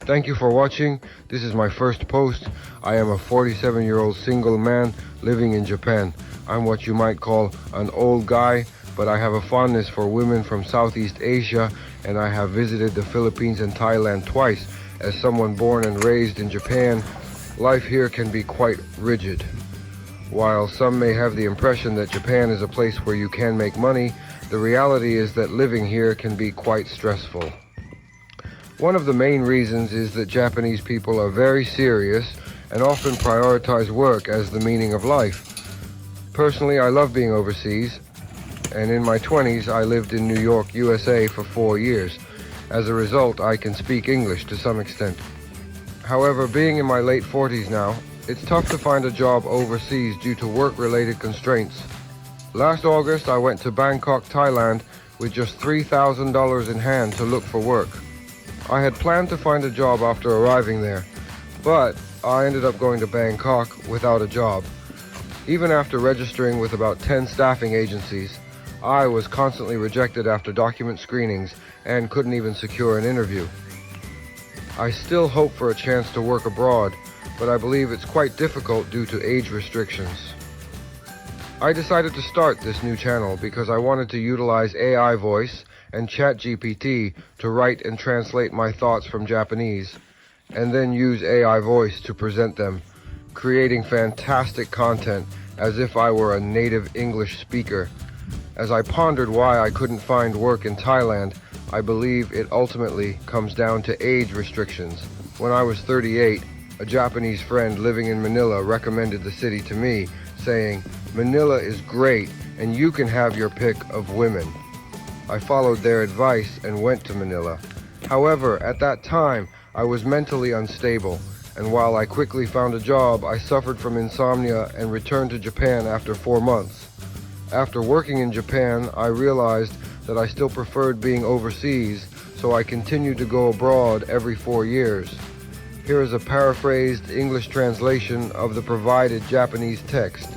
Thank you for watching. This is my first post. I am a 47-year-old single man living in Japan. I'm what you might call an old guy, but I have a fondness for women from Southeast Asia, and I have visited the Philippines and Thailand twice. As someone born and raised in Japan, life here can be quite rigid. While some may have the impression that Japan is a place where you can make money, the reality is that living here can be quite stressful. One of the main reasons is that Japanese people are very serious and often prioritize work as the meaning of life. Personally, I love being overseas, and in my 20s I lived in New York, USA for 4 years. As a result, I can speak English to some extent. However, being in my late 40s now, it's tough to find a job overseas due to work-related constraints. Last August, I went to Bangkok, Thailand with just $3,000 in hand to look for work. I had planned to find a job after arriving there, but I ended up going to Bangkok without a job. Even after registering with about 10 staffing agencies, I was constantly rejected after document screenings and couldn't even secure an interview. I still hope for a chance to work abroad, but I believe it's quite difficult due to age restrictions. I decided to start this new channel because I wanted to utilize AI voice and ChatGPT to write and translate my thoughts from Japanese, and then use AI voice to present them, creating fantastic content as if I were a native English speaker. As I pondered why I couldn't find work in Thailand, I believe it ultimately comes down to age restrictions. When I was 38, a Japanese friend living in Manila recommended the city to me, saying, "Manila is great and you can have your pick of women." I followed their advice and went to Manila. However, at that time, I was mentally unstable, and while I quickly found a job, I suffered from insomnia and returned to Japan after 4 months. After working in Japan, I realized that I still preferred being overseas, so I continued to go abroad every 4 years. Here is a paraphrased English translation of the provided Japanese text.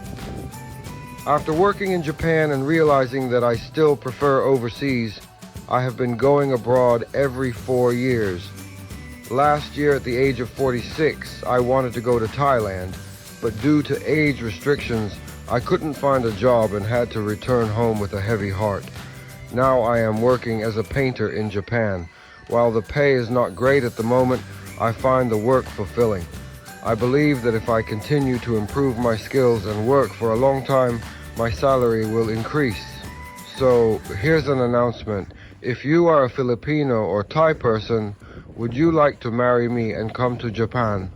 After working in Japan and realizing that I still prefer overseas, I have been going abroad every 4 years. Last year at the age of 46, I wanted to go to Thailand, but due to age restrictions, I couldn't find a job and had to return home with a heavy heart. Now I am working as a painter in Japan. While the pay is not great at the moment, I find the work fulfilling. I believe that if I continue to improve my skills and work for a long time, my salary will increase. So here's an announcement. If you are a Filipino or Thai person, would you like to marry me and come to Japan?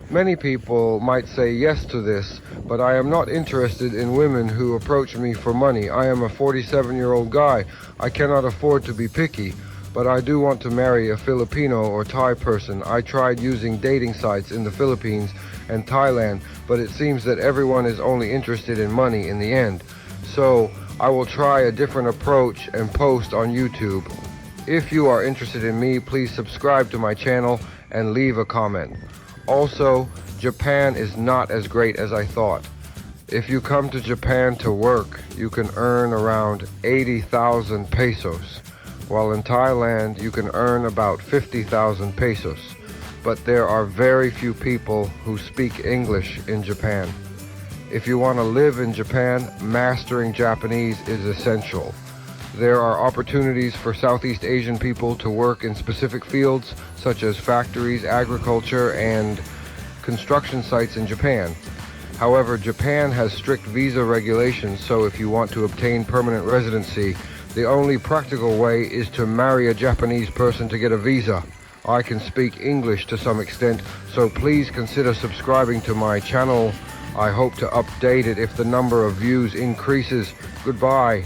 Many people might say yes to this, but I am not interested in women who approach me for money. I am a 47-year-old guy. I cannot afford to be picky, but I do want to marry a Filipino or Thai person. I tried using dating sites in the Philippines and Thailand, but it seems that everyone is only interested in money in the end. So I will try a different approach and post on YouTube. If you are interested in me, please subscribe to my channel and leave a comment. Also, Japan is not as great as I thought. If you come to Japan to work, you can earn around 80,000 pesos, while in Thailand you can earn about 50,000 pesos. But there are very few people who speak English in Japan. If you want to live in Japan, mastering Japanese is essential. There are opportunities for Southeast Asian people to work in specific fields such as factories, agriculture, and construction sites in Japan. However, Japan has strict visa regulations, so if you want to obtain permanent residency, the only practical way is to marry a Japanese person to get a visa. I can speak English to some extent, so please consider subscribing to my channel. I hope to update it if the number of views increases. Goodbye.